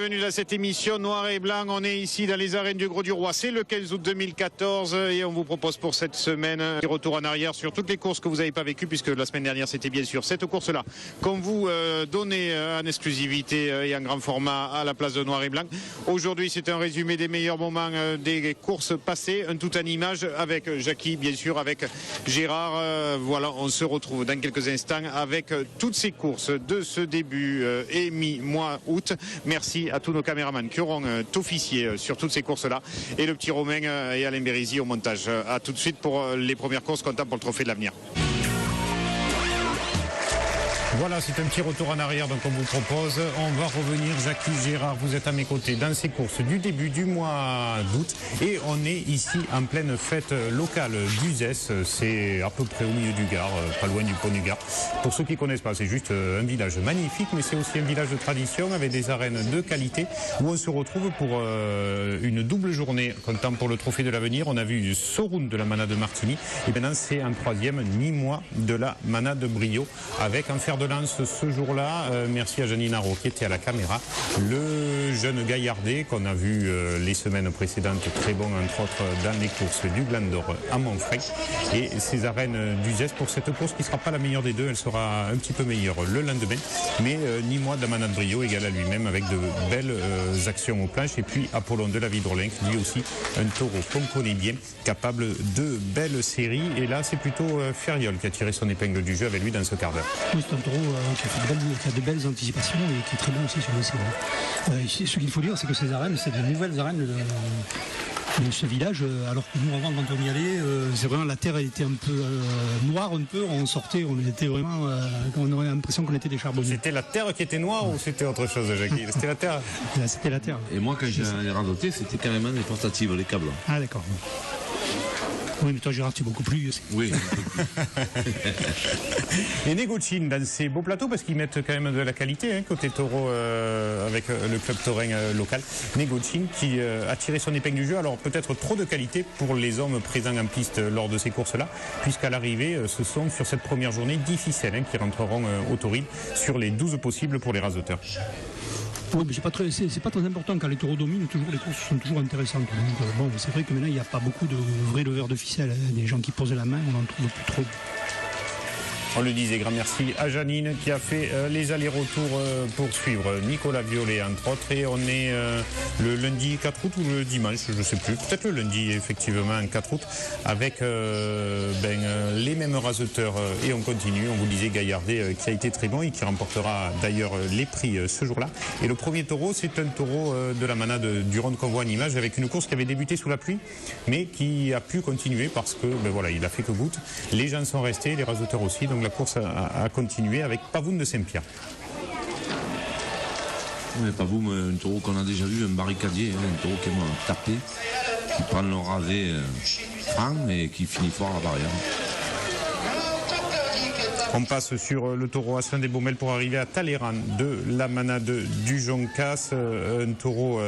bienvenue à cette émission Noir et Blanc. On est ici dans les arènes du Gros du Roi. C'est le 15 août 2014 et on vous propose pour cette semaine un retour en arrière sur toutes les courses que vous n'avez pas vécues, puisque la semaine dernière c'était bien sûr cette course-là qu'on vous donnait en exclusivité et en grand format à la place de Noir et Blanc. Aujourd'hui c'est un résumé des meilleurs moments des courses passées, un tout en image avec Jackie, bien sûr, avec Gérard. Voilà, on se retrouve dans quelques instants avec toutes ces courses de ce début et mi-mois août. Merci à tous nos caméramans qui auront officié sur toutes ces courses-là. Et le petit Romain et Alain Bérézy au montage. A tout de suite pour les premières courses comptables pour le trophée de l'avenir. Voilà, c'est un petit retour en arrière donc on vous propose. On va revenir, Jackie, Gérard, vous êtes à mes côtés dans ces courses du début du mois d'août et on est ici en pleine fête locale d'Uzès. C'est à peu près au milieu du Gard, pas loin du pont du Gard. Pour ceux qui ne connaissent pas, c'est juste un village magnifique, mais c'est aussi un village de tradition avec des arènes de qualité où on se retrouve pour une double journée comptant pour le trophée de l'avenir. On a vu Soroun de la Manade de Martigny et maintenant c'est un troisième mi-mois de la Manade de Brio avec un fer de lance ce jour-là. Merci à Janine Haro qui était à la caméra. Le jeune Gaillardet qu'on a vu les semaines précédentes, très bon entre autres dans les courses du Gland d'Or à Montfray. Et ces arènes d'Uzès pour cette course qui ne sera pas la meilleure des deux, elle sera un petit peu meilleure le lendemain. Mais ni moi de la Manade Brio égal à lui-même avec de belles actions aux planches. Et puis Apollon de la Vidrolin, lui aussi un taureau qu'on connaît bien, capable de belles séries. Et là c'est plutôt Ferriol qui a tiré son épingle du jeu avec lui dans ce quart d'heure. Oui, c'est un taureau qui a de belles anticipations et qui est très bon aussi sur les séries. Ce qu'il faut dire, c'est que ces arènes, c'est de nouvelles arènes de ce village. Alors que nous, avant, quand on y allait, c'est vraiment la terre était un peu noire, un peu. On sortait, on était vraiment, on aurait l'impression qu'on était des charbonniers. C'était la terre qui était noire ou c'était autre chose, Jackie? C'était la terre. C'était la terre. Et moi, quand j'ai radoté, c'était carrément les portatives, les câbles. Ah, d'accord. Oui, mais toi, Gérard, tu es beaucoup plus. Oui. Et Negochin dans ces beaux plateaux, parce qu'ils mettent quand même de la qualité, hein, côté taureau avec le club taurin local. Negochin qui a tiré son épingle du jeu. Alors peut-être trop de qualité pour les hommes présents en piste lors de ces courses-là, puisqu'à l'arrivée, ce sont sur cette première journée difficiles qui rentreront au tauril sur les 12 possibles pour les raseteurs. Oui, mais c'est pas très important. Quand les taureaux dominent, toujours, les courses sont toujours intéressantes. Donc, bon, c'est vrai que maintenant, il n'y a pas beaucoup de vrais leveurs de ficelle. Des gens qui posent la main, on n'en trouve plus trop. On le disait, grand merci à Janine qui a fait les allers-retours pour suivre Nicolas Violet entre autres. Et on est le lundi 4 août ou le dimanche, je ne sais plus, peut-être le lundi effectivement 4 août avec les mêmes raseteurs et on continue. On vous disait Gaillardet qui a été très bon et qui remportera d'ailleurs les prix ce jour-là. Et le premier taureau, c'est un taureau de la Manade du Rhône qu'on voit en image avec une course qui avait débuté sous la pluie mais qui a pu continuer parce que voilà, il a fait que goutte. Les gens sont restés, les raseteurs aussi, donc la course a continué avec Pavoun de Saint-Pierre. Oui, Pavoun, un taureau qu'on a déjà vu, un barricadier, un taureau qui aime taper, qui prend le ravé franc et qui finit fort à la barrière. On passe sur le taureau Asselin des Baumelles pour arriver à Talleyrand de la Manade du Joncas. Un taureau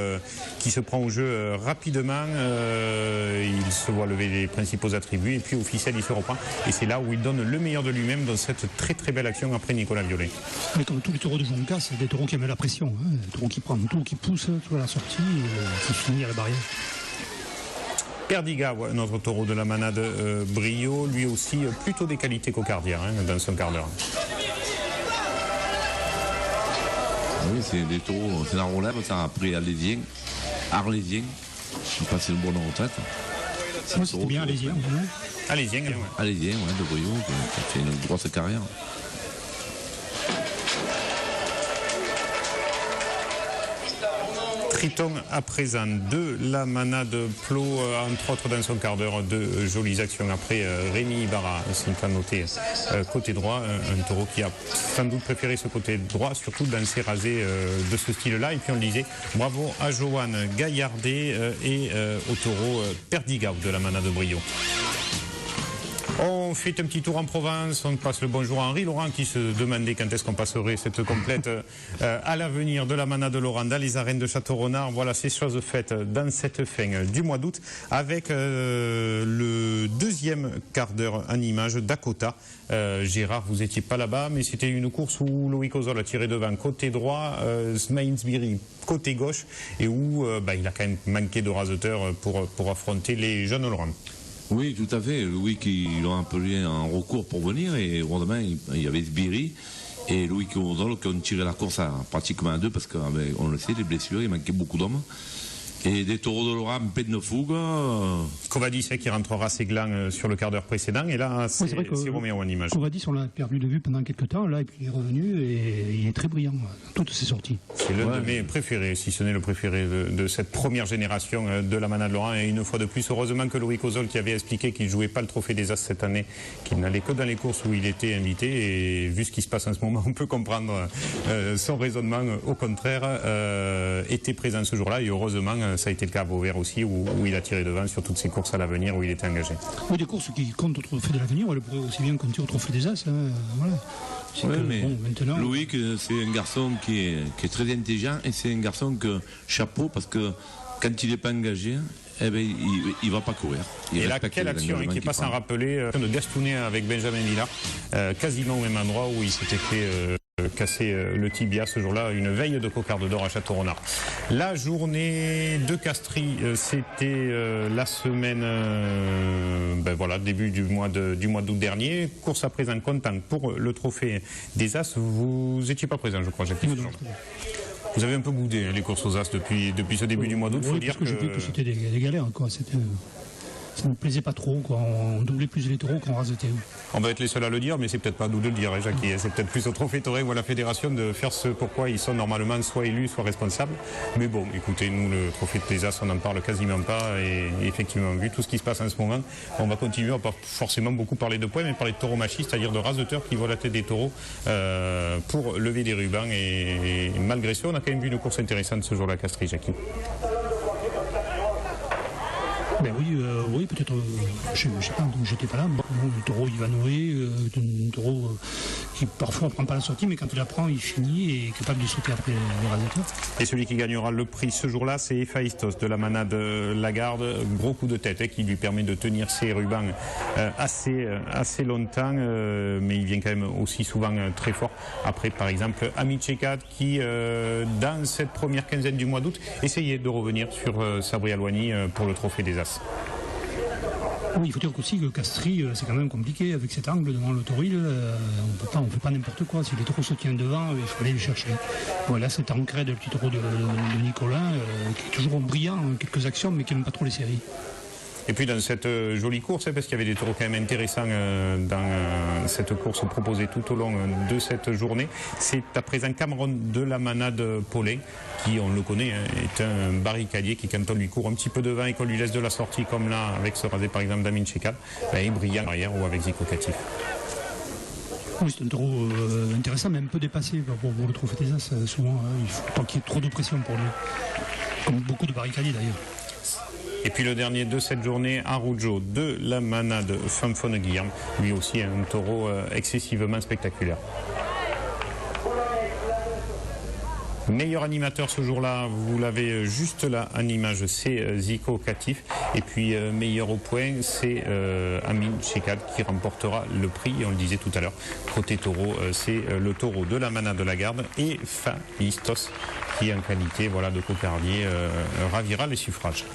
qui se prend au jeu rapidement. Il se voit lever les principaux attributs et puis officiel il se reprend. Et c'est là où il donne le meilleur de lui-même dans cette très très belle action après Nicolas Violet. Mais comme tous les taureaux de Joncas, c'est des taureaux qui aiment la pression. Un taureau qui prend tout, qui pousse tout à la sortie et qui finit à la barrière. Perdiga, notre taureau de la Manade Brio, lui aussi plutôt des qualités cocardières dans son quart d'heure. Oui, c'est des taureaux, c'est la relève, ça a pris Arlésien, qui passait le bon en retraite. Moi, c'était bien Arlésien. Arlésien, de Brio, qui a fait une grosse carrière. Triton à présent de la Manade Plot, entre autres dans son quart d'heure de jolies actions après Rémi Ibarra, c'est à noter côté droit, un taureau qui a sans doute préféré ce côté droit, surtout dans ses rasés de ce style-là. Et puis on le disait, bravo à Johan Gaillardet et au taureau Perdiga de la Manade Brio. On fait un petit tour en Provence, on passe le bonjour à Henri Laurent qui se demandait quand est-ce qu'on passerait cette complète à l'avenir de la Manade de Loranda, les arènes de Château-Renard. Voilà, ces choses faites dans cette fin du mois d'août avec le deuxième quart d'heure en image d'Akota. Gérard, vous n'étiez pas là-bas, mais c'était une course où Loïc Ozol a tiré devant côté droit, Smaïnsbiri côté gauche et où il a quand même manqué de raseteurs pour affronter les jeunes Laurent. Oui, tout à fait. Louis qui l'ont appelé en recours pour venir et heureusement il y avait Sbiri et Louis Ozol qui ont tiré la course pratiquement à deux parce qu'on le sait, les blessures, il manquait beaucoup d'hommes. Et des taureaux de Laurent en pleine fougue. Covadis qui rentrera ses glands sur le quart d'heure précédent et là c'est Roméo en image. Covadis on l'a perdu de vue pendant quelques temps là et puis il est revenu et il est très brillant dans toutes ses sorties. C'est l'un de mes préférés, si ce n'est le préféré de cette première génération de la Manade de Laurent et une fois de plus heureusement que Loïc Ozol qui avait expliqué qu'il ne jouait pas le trophée des As cette année, qu'il n'allait que dans les courses où il était invité et vu ce qui se passe en ce moment on peut comprendre son raisonnement au contraire était présent ce jour-là et heureusement ça a été le cas à Vauvert aussi où il a tiré devant sur toutes ces courses à l'avenir où il était engagé. Oui, des courses qui comptent au trophée de l'avenir, elle pourrait aussi bien compter au trophée des As. Voilà. Maintenant... Loïc, c'est un garçon qui est très intelligent et c'est un garçon que chapeau parce que quand il n'est pas engagé, il va pas courir. Et là, quelle action qui passe en rappeler de Destouné avec Benjamin Villard, quasiment au même endroit où il s'était fait casser le tibia ce jour-là, une veille de cocarde d'or à Château-Renard. La journée de Castries, c'était la semaine, début du mois d'août dernier. Course à présent comptant pour le trophée des As. Vous n'étiez pas présent, je crois, Jacques. Vous avez un peu boudé les courses aux As depuis ce début du mois d'août. Oui, faut dire que j'ai vu que c'était des galères, quoi. Ça ne me plaisait pas trop, quoi. On doublait plus les taureaux qu'on rasetait. On va être les seuls à le dire, mais c'est peut-être pas à nous de le dire, Jacques. C'est peut-être plus au Trophée Toré ou à la Fédération de faire ce pourquoi ils sont normalement soit élus, soit responsables. Mais bon, écoutez, nous, le Trophée des As, on n'en parle quasiment pas. Et effectivement, vu tout ce qui se passe en ce moment, on va continuer à pas forcément beaucoup parler de points, mais parler de taureaux machis, c'est-à-dire de raseteurs qui voient la tête des taureaux pour lever des rubans. Et malgré ça, on a quand même vu une course intéressante ce jour-là à Castries, Jacques. Ben oui, peut-être, je sais pas, donc j'étais pas là, mais le taureau il va nouer, un taureau qui parfois ne prend pas la sortie, mais quand il la prend, il finit et est capable de sauter après les raseteurs. Et celui qui gagnera le prix ce jour-là, c'est Héphaïstos de la Manade Lagarde, gros coup de tête qui lui permet de tenir ses rubans assez longtemps, mais il vient quand même aussi souvent très fort. Après, par exemple, Ami Tchekat qui, dans cette première quinzaine du mois d'août, essayait de revenir sur Sabri Alouani pour le trophée des As. Oui, il faut dire aussi que Castries, c'est quand même compliqué avec cet angle devant l'autoril. On ne fait pas n'importe quoi. Si les taureaux se tiennent devant, il faut aller les chercher. Voilà, cet ancré de petit taureau de Nicolas, qui est toujours brillant en quelques actions, mais qui n'aime pas trop les séries. Et puis dans cette jolie course, parce qu'il y avait des taureaux quand même intéressants dans cette course proposée tout au long de cette journée, c'est à présent Cameron de la Manade Paulin, qui, on le connaît, est un barricadier qui, quand on lui court un petit peu devant et qu'on lui laisse de la sortie, comme là, avec ce rasé par exemple d'Amin Tchekat, est brillant arrière ou avec Zico Catif. Oui, c'est un taureau intéressant, mais un peu dépassé pour le trophée des As. Souvent, il faut pas qu'il y ait trop de pression pour lui, comme beaucoup de barricadiers d'ailleurs. Et puis le dernier de cette journée, Arujo de la Manade Fanfone Guillaume, lui aussi un taureau excessivement spectaculaire. Meilleur animateur ce jour-là, vous l'avez juste là en image, c'est Zico Catif. Et puis meilleur au point, c'est Amin Tchekat qui remportera le prix. Et on le disait tout à l'heure, côté taureau, c'est le taureau de la Manade de la Garde et Héphaïstos qui en qualité de cocardier ravira les suffrages.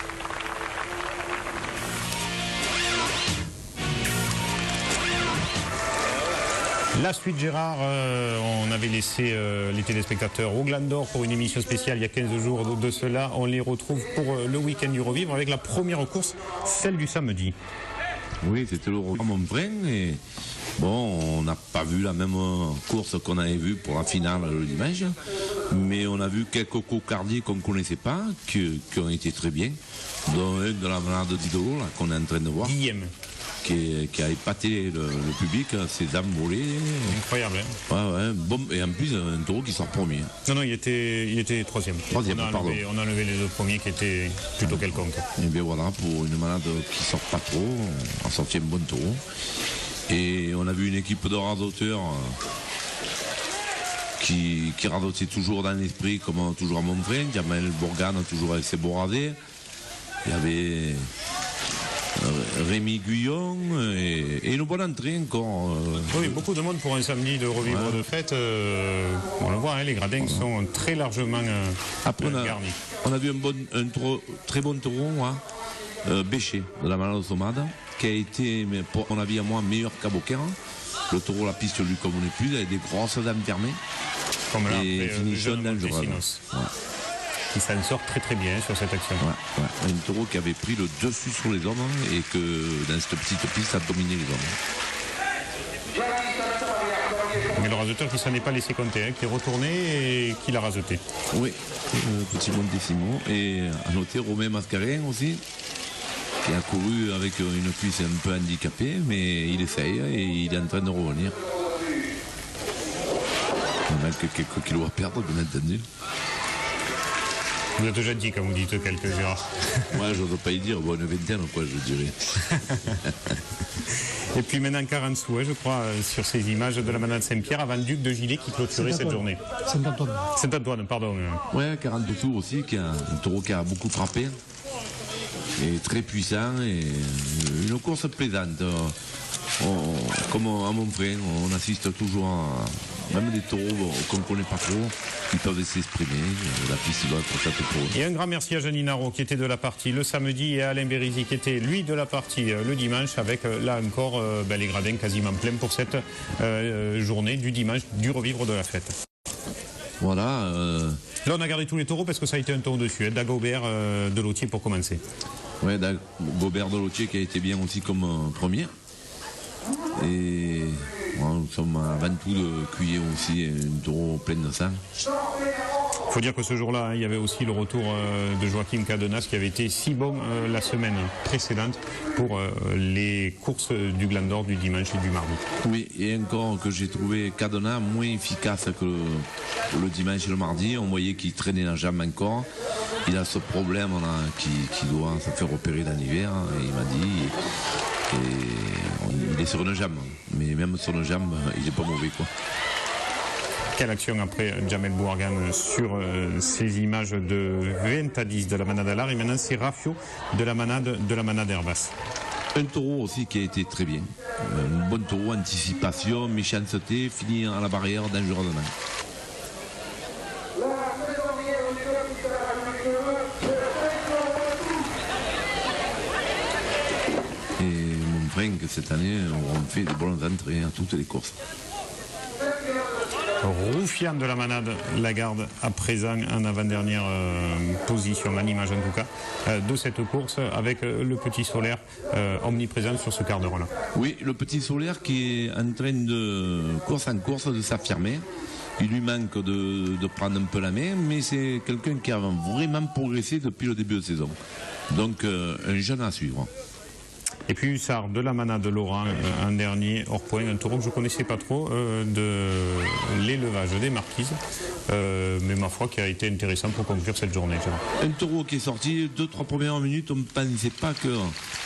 La suite, Gérard, on avait laissé les téléspectateurs au Gland d'Or pour une émission spéciale il y a 15 jours de cela. On les retrouve pour le week-end du Revivre avec la première course, celle du samedi. Oui, c'était le Monbrin et bon, on n'a pas vu la même course qu'on avait vue pour la finale le dimanche, mais on a vu quelques cocardiers qu'on ne connaissait pas, qui ont été très bien, dont un de la Manade d'Idolo qu'on est en train de voir. qui a épaté le public, ses âmes volées. Incroyable. Hein. Ouais, bon, et en plus, un taureau qui sort premier. Non, il était troisième. Troisième, pardon. On a enlevé les deux premiers qui étaient plutôt quelconques. Et bien voilà, pour une malade qui sort pas trop, on a sorti un bon taureau. Et on a vu une équipe de rasoteurs qui radotait toujours dans l'esprit, comme toujours à Montfrain. Jamel Bourgane, toujours avec ses beaux rasés. Il y avait Rémi Guyon et une bonne entrée encore. Oui, beaucoup de monde pour un samedi de revivre de fête. On le voit, hein, les gradins sont très largement garnis. On a vu un très bon taureau, Béché, de la Malade Somade, qui a été, pour mon avis à moi, meilleur qu'Aboquer. Le taureau, la piste lui convenait plus, avec des grosses dames fermées. Comme là, et finition dangereuse. Qui s'en sort très très bien sur cette action. Un taureau qui avait pris le dessus sur les hommes et que dans cette petite piste a dominé les hommes. Mais le raseteur qui s'en est pas laissé compter, qui est retourné et qui l'a raseté. Oui, petit Montessimo. Et à noter Romain Mascarin aussi, qui a couru avec une cuisse un peu handicapée, mais il essaye et il est en train de revenir. Il manque quelques kilos à perdre, bien entendu. Vous êtes déjà dit, comme vous dites, quelques Gérard. Moi, je n'ose pas y dire, une vingtaine, quoi, je dirais. Et puis maintenant, 40 sous, je crois, sur ces images de la manade Saint-Pierre, avant le Duc de Gilet qui clôturait cette journée. Saint-Antoine. Saint-Antoine, pardon. Ouais, 40 tours aussi, qui a un taureau qui a beaucoup frappé. Et très puissant, et une course plaisante. Comme à Montfrain, on assiste toujours à même des taureaux qu'on ne connaît pas trop, qui peuvent s'exprimer. La piste doit être faite pour eux. Et un grand merci à Janine Haro qui était de la partie le samedi et à Alain Bérisy qui était lui de la partie le dimanche avec là encore les gradins quasiment pleins pour cette journée du dimanche du revivre de la fête. Voilà. Là on a gardé tous les taureaux parce que ça a été un tour dessus. Dagobert de Lautier pour commencer. Oui, Dagobert de Lautier qui a été bien aussi comme premier. Et nous sommes avant tout de cueillir aussi un taureau plein de sang. Il faut dire que ce jour-là, il y avait aussi le retour de Joachim Cadenas qui avait été si bon la semaine précédente pour les courses du Gland d'Or du dimanche et du mardi. Oui, et encore que j'ai trouvé Cadenas moins efficace que le dimanche et le mardi. On voyait qu'il traînait la jambe encore. Il a ce problème qui doit se faire opérer dans l'hiver. Et il m'a dit... il est sur une jambe, mais même sur une jambe, il n'est pas mauvais, quoi. Quelle action après Jamel Bourgane sur ces images de 20 à 10 de la manade Allard et maintenant c'est Raffio de la manade Herbas. Un taureau aussi qui a été très bien. Un bon taureau, anticipation, méchanceté, fini à la barrière dangereusement. Que cette année, on fait des bonnes entrées à toutes les courses. Roufiane de la manade Lagarde à présent en avant-dernière position, en image en tout cas, de cette course avec le petit solaire omniprésent sur ce quart d'heure-là. Oui, le petit solaire qui est en train de course en course de s'affirmer. Il lui manque de prendre un peu la main, mais c'est quelqu'un qui a vraiment progressé depuis le début de saison. Donc un jeune à suivre. Et puis Hussard de la manade Laurent, un dernier hors point, un taureau que je ne connaissais pas trop de l'élevage des Marquises, mais ma foi qui a été intéressant pour conclure cette journée. Un taureau qui est sorti 2-3 premières minutes, on ne pensait pas que...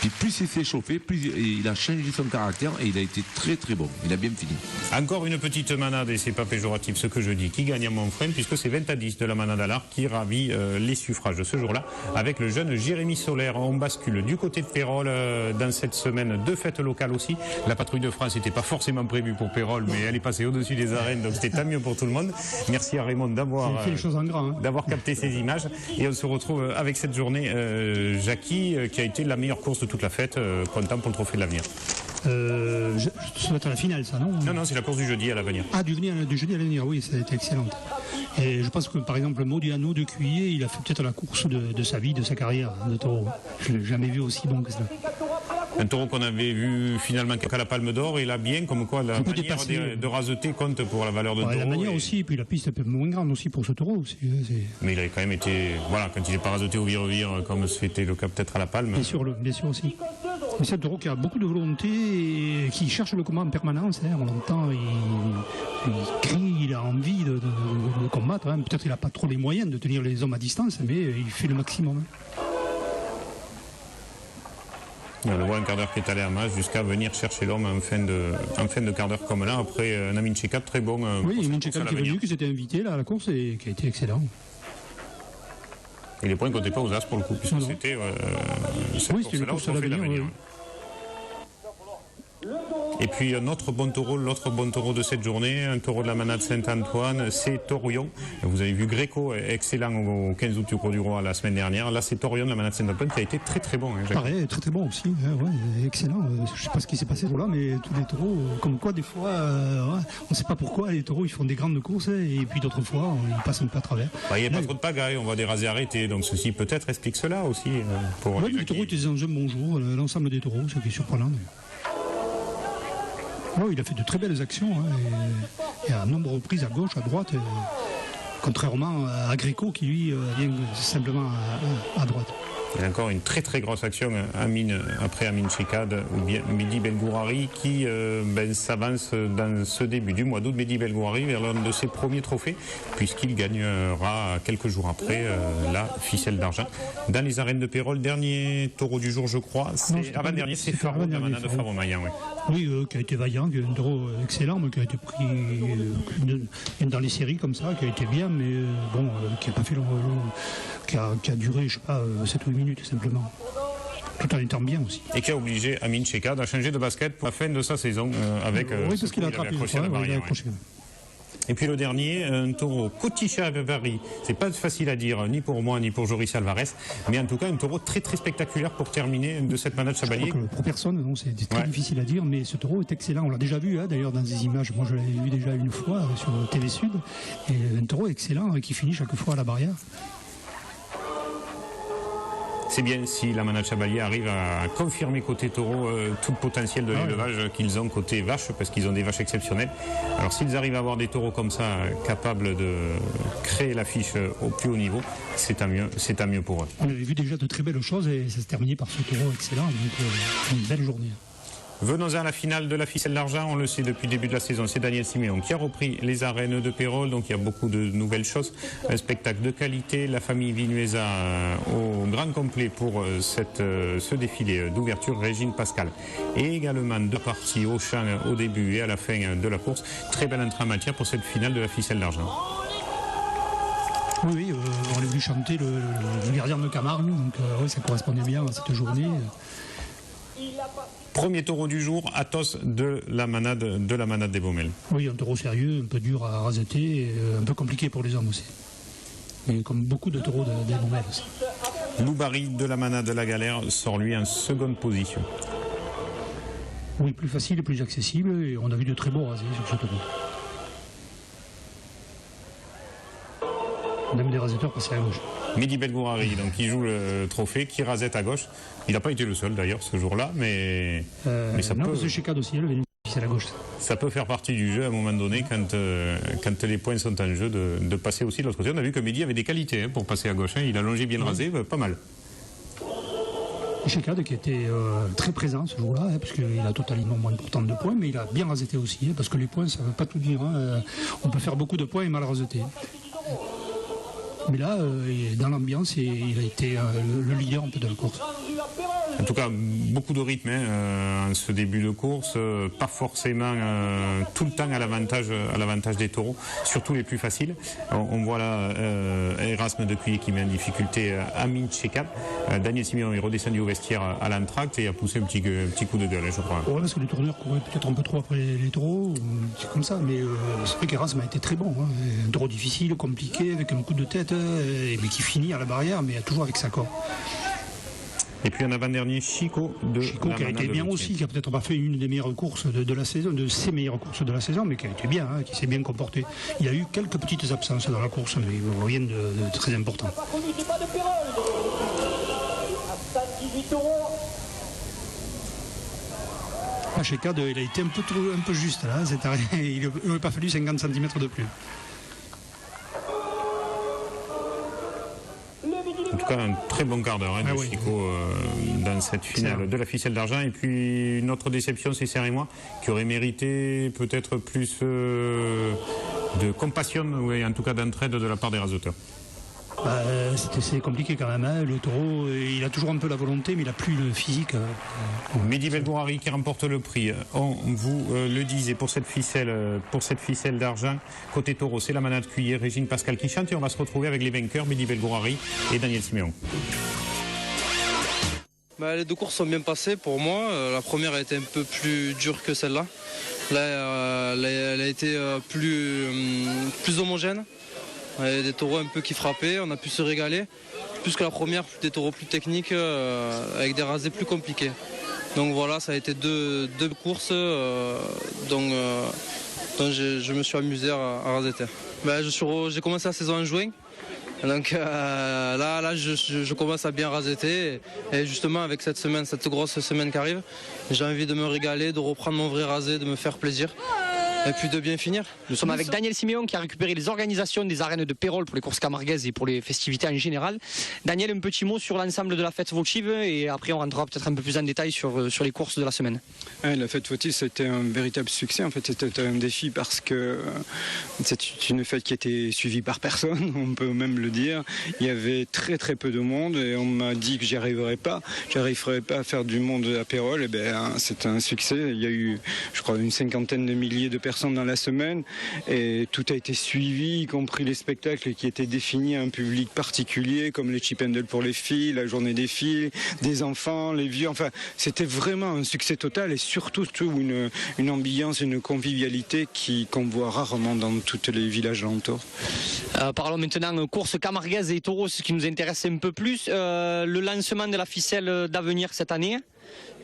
Puis plus il s'est chauffé, plus il a changé son caractère et il a été très très bon, il a bien fini. Encore une petite manade, et c'est pas péjoratif ce que je dis, qui gagne à Montfrain, puisque c'est 20 à 10 de la manade Allard qui ravit les suffrages de ce jour-là, avec le jeune Jérémy Solaire. On bascule du côté de Pérol dans cette semaine de fêtes locales aussi. La patrouille de France n'était pas forcément prévue pour Pérol, mais elle est passée au-dessus des arènes, donc c'était tant mieux pour tout le monde. Merci à Raymond d'avoir fait les choses en grand, d'avoir capté ces images. Et on se retrouve avec cette journée, Jackie, qui a été la meilleure course de toute la fête, content pour le trophée de l'avenir. Ça va être la finale, ça, non? Non, c'est la course du jeudi à l'avenir. Ah, du jeudi à l'avenir, oui, ça a été excellente. Et je pense que, par exemple, Modiano de Cuillet, il a fait peut-être la course de sa vie, de sa carrière de taureau. Je ne l'ai jamais vu aussi bon que ça. Un taureau qu'on avait vu finalement qu'à la Palme d'Or, et là bien, comme quoi la manière de raseter compte pour la valeur de taureau. La manière aussi, et puis la piste est un peu moins grande aussi pour ce taureau. Mais il avait quand même été, voilà, quand il n'est pas raseté au vire-vire, comme c'était le cas peut-être à la Palme. Bien sûr aussi. Mais c'est un taureau qui a beaucoup de volonté et qui cherche le combat en permanence. On l'entend, il crie, il a envie de combattre. Peut-être qu'il n'a pas trop les moyens de tenir les hommes à distance, mais il fait le maximum. On le voit un quart d'heure qui est allé à masse jusqu'à venir chercher l'homme en fin de quart d'heure comme là. Après, Namin Chekad, très bon. Oui, Namin Chekad qui est venu, qui s'était invité là, à la course et qui a été excellent. Et les points ne comptaient pas aux As pour le coup, puisque c'était une course à l'avenir. Et puis l'autre bon taureau de cette journée, un taureau de la manade Saint-Antoine, c'est Torion. Vous avez vu Gréco, excellent au 15 août du Cours du Roi la semaine dernière. Là, c'est Torion de la manade Saint-Antoine qui a été très très bon. Pareil, très très bon aussi, excellent. Je ne sais pas ce qui s'est passé là, mais tous les taureaux, comme quoi des fois, on ne sait pas pourquoi les taureaux ils font des grandes courses et puis d'autres fois ils passent un peu à travers. Il n'y a pas trop de pagaille, on voit des rasés arrêtés, donc ceci peut-être explique cela aussi. Les taureaux étaient dans un bon jour, l'ensemble des taureaux, ce qui est surprenant. Oh, il a fait de très belles actions et à nombre de reprises à gauche, à droite, contrairement à Gréco qui lui vient simplement à droite. Il y a encore une très très grosse action après Amin Chekad ou bien Mehdi Belgourari qui s'avance dans ce début du mois d'août. Mehdi Belgourari vers l'un de ses premiers trophées puisqu'il gagnera quelques jours après la ficelle d'argent dans les arènes de Pérol. Dernier taureau du jour je crois, c'est avant-dernier, c'est Faro de la manade de Faro Maillan. Oui, qui a été vaillant, qui est un taureau excellent, mais qui a été pris dans les séries comme ça, qui a été bien, mais qui n'a pas fait qui a duré, je sais pas, 7 ou 8 minutes simplement. Tout en étant bien aussi. Et qui a obligé Amin Chekad à changer de basket pour la fin de sa saison avec. Oui, parce qu'il a attrapé la barrière. Et puis le dernier, un taureau Coticha Vari. C'est pas facile à dire, ni pour moi, ni pour Joris Alvarez, mais en tout cas un taureau très très spectaculaire pour terminer de cette manade Chabalier. Pour personne, c'est très difficile à dire, mais ce taureau est excellent. On l'a déjà vu d'ailleurs dans des images. Moi je l'avais vu déjà une fois sur TV Sud. Et un taureau excellent qui finit chaque fois à la barrière. C'est bien si la manade Chabalier arrive à confirmer côté taureau tout le potentiel de l'élevage qu'ils ont côté vache, parce qu'ils ont des vaches exceptionnelles. Alors s'ils arrivent à avoir des taureaux comme ça, capables de créer l'affiche au plus haut niveau, c'est à mieux pour eux. On avait vu déjà de très belles choses et ça s'est terminé par ce taureau excellent, donc une belle journée. Venons-en à la finale de la ficelle d'argent. On le sait depuis le début de la saison, c'est Daniel Siméon qui a repris les arènes de Pérol. Donc il y a beaucoup de nouvelles choses. Un spectacle de qualité. La famille Vinuesa au grand complet pour ce défilé d'ouverture. Régine Pascal. Et également deux parties au champ au début et à la fin de la course. Très belle entrée en matière pour cette finale de la ficelle d'argent. Oui, on l'a vu chanter le gardien de Camargue. Donc ça correspondait bien à cette journée. Premier taureau du jour, Athos de la manade des Baumelles. Oui, un taureau sérieux, un peu dur à raseter, un peu compliqué pour les hommes aussi. Mais comme beaucoup de taureaux des Baumelles aussi. Loubari de la manade de la Galère sort lui en seconde position. Oui, plus facile et plus accessible, et on a vu de très beaux rasés sur ce taureau. Même des raseteurs passés à gauche. Mehdi Belgourari, donc qui joue le trophée, qui rasette à gauche. Il n'a pas été le seul d'ailleurs ce jour-là, mais ça peut. C'est Chekad aussi, c'est à la gauche. Ça peut faire partie du jeu à un moment donné quand les points sont en jeu de passer aussi de l'autre côté. On a vu que Mehdi avait des qualités pour passer à gauche. Il a longé bien rasé, pas mal. Chekad qui était très présent ce jour-là, parce qu'il a totalement moins important de points, mais il a bien raseté aussi, parce que les points ça ne veut pas tout dire. On peut faire beaucoup de points et mal raseter. Mais là, dans l'ambiance, il a été le leader un peu de la course. En tout cas, beaucoup de rythme en ce début de course, pas forcément tout le temps à l'avantage des taureaux, surtout les plus faciles. On voit là Erasme de Cuillet qui met en difficulté Amin Chekad. Daniel Siméon est redescendu au vestiaire à l'entracte et a poussé un petit coup de gueule, je crois. Ouais, parce que les tourneurs couraient peut-être un peu trop après les taureaux, c'est comme ça, mais c'est vrai qu'Erasme a été très bon. Un taureau difficile, compliqué, avec un coup de tête, mais qui finit à la barrière, mais toujours avec sa corde. Et puis en avant-dernier, Chico qui a été bien aussi, qui a peut-être pas fait une des meilleures courses de la saison, de ses meilleures courses de la saison, mais qui a été bien, qui s'est bien comporté. Il y a eu quelques petites absences dans la course, mais rien de très important. Chekad, il a été un peu juste là, il n'aurait pas fallu 50 cm de plus. tout cas un très bon quart d'heure de Chico dans cette finale de la ficelle d'argent. Et puis notre déception, c'est Serre-et-Moi, qui aurait mérité peut-être plus de compassion, ou en tout cas d'entraide de la part des raseteurs. C'est compliqué quand même, hein. Le taureau, il a toujours un peu la volonté, mais il n'a plus le physique. Mehdi Belgourari qui remporte le prix. On vous le disait pour cette ficelle d'argent. Côté taureau, c'est la manade Cuillet, Régine Pascal qui chante, et on va se retrouver avec les vainqueurs, Mehdi Belgourari et Daniel Siméon. Les deux courses sont bien passées pour moi. La première a été un peu plus dure que celle-là. Là, elle a été plus homogène. Il y avait des taureaux un peu qui frappaient, on a pu se régaler. Plus que la première, des taureaux plus techniques, avec des rasés plus compliqués. Donc voilà, ça a été deux courses dont je me suis amusé à raseter. J'ai commencé la saison en juin. Donc là je commence à bien raseter. Et justement avec cette grosse semaine qui arrive, j'ai envie de me régaler, de reprendre mon vrai rasé, de me faire plaisir. Et puis de bien finir. Nous sommes avec Daniel Siméon qui a récupéré les organisations des arènes de Pérol pour les courses camarguaises et pour les festivités en général. Daniel, un petit mot sur l'ensemble de la fête votive et après on rentrera peut-être un peu plus en détail sur les courses de la semaine. La fête votive, c'était un véritable succès. En fait, c'était un défi parce que c'est une fête qui était suivie par personne, on peut même le dire. Il y avait très très peu de monde et on m'a dit que j'y arriverais pas. J'arriverais pas à faire du monde à Pérol. Et c'est un succès. Il y a eu, je crois, une 50aine de milliers de personnes dans la semaine et tout a été suivi, y compris les spectacles qui étaient définis à un public particulier comme les Chip and Dale pour les filles, la journée des filles, des enfants, les vieux. Enfin, c'était vraiment un succès total et surtout une ambiance, une convivialité qu'on voit rarement dans tous les villages alentours. Parlons maintenant course camarguaise et taureaux, ce qui nous intéresse un peu plus. Le lancement de la ficelle d'avenir cette année,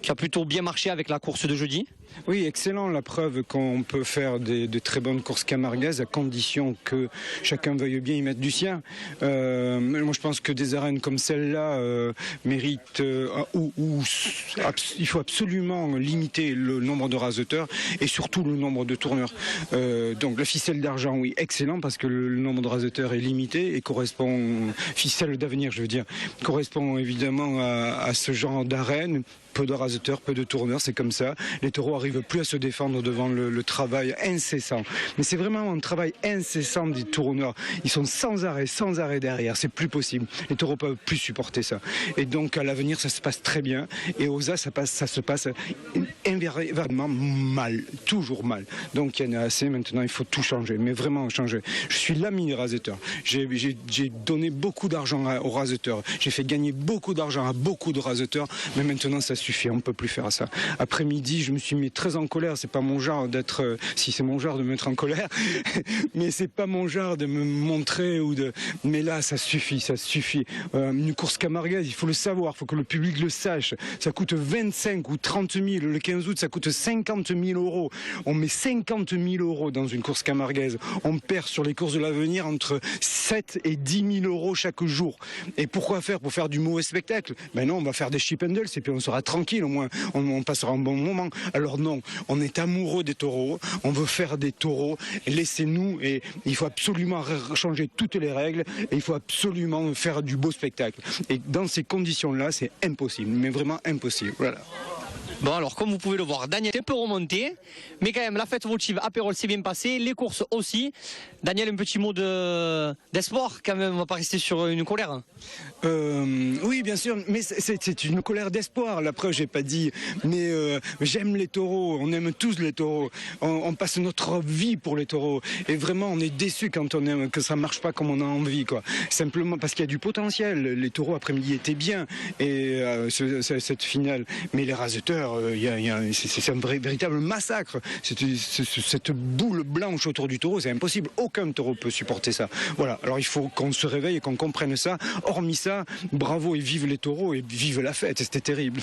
qui a plutôt bien marché avec la course de jeudi. Oui, excellent. La preuve qu'on peut faire de très bonnes courses camarguaises à condition que chacun veuille bien y mettre du sien. Moi, je pense que des arènes comme celle-là méritent il faut absolument limiter le nombre de raseteurs et surtout le nombre de tourneurs. Donc la ficelle d'argent, oui, excellent parce que le nombre de raseteurs est limité et ficelle d'avenir, je veux dire, correspond évidemment à ce genre d'arène. Peu de raseteurs, peu de tourneurs, c'est comme ça. Les taureaux n'arrivent plus à se défendre devant le travail incessant. Mais c'est vraiment un travail incessant des tourneurs. Ils sont sans arrêt derrière. C'est plus possible. Les taureaux peuvent plus supporter ça. Et donc à l'avenir, ça se passe très bien. Et aux As, ça se passe invariablement mal, toujours mal. Donc il y en a assez. Maintenant, il faut tout changer, mais vraiment changer. Je suis l'ami des raseteurs. J'ai donné beaucoup d'argent aux raseteurs. J'ai fait gagner beaucoup d'argent à beaucoup de raseteurs. Mais maintenant, ça suffit, on ne peut plus faire ça. Après-midi, je me suis mis très en colère. C'est pas mon genre d'être, si c'est mon genre de me mettre en colère, mais c'est pas mon genre de me montrer mais là, ça suffit. Une course camarguaise, il faut le savoir, il faut que le public le sache. Ça coûte 25 ou 30 000. Le 15 août, ça coûte 50 000 €. On met 50 000 € dans une course camarguaise. On perd sur les courses de l'avenir entre 7 et 10 000 € chaque jour. Et pourquoi faire? Pour faire du mauvais spectacle? Ben non, on va faire des Chip and Dale, et puis on sera tranquille, au moins on passera un bon moment. Alors non, on est amoureux des taureaux, on veut faire des taureaux, laissez-nous, et il faut absolument changer toutes les règles et il faut absolument faire du beau spectacle. Et dans ces conditions-là, c'est impossible, mais vraiment impossible. Voilà. Bon, alors comme vous pouvez le voir, Daniel est un peu remonté, mais quand même la fête votive à Pérol s'est bien passée, les courses aussi. Daniel, un petit mot d'espoir quand même, on va pas rester sur une colère. Oui, bien sûr, mais c'est une colère d'espoir. La preuve, j'ai pas dit, mais j'aime les taureaux, on aime tous les taureaux, on passe notre vie pour les taureaux, et vraiment on est déçu quand on aime que ça marche pas comme on a envie, quoi. Simplement parce qu'il y a du potentiel. Les taureaux après-midi étaient bien, et cette finale, mais les raseteurs, c'est un véritable massacre. Cette boule blanche autour du taureau, c'est impossible. Aucun taureau peut supporter ça. Voilà. Alors il faut qu'on se réveille et qu'on comprenne ça. Hormis ça, bravo et vive les taureaux et vive la fête. C'était terrible.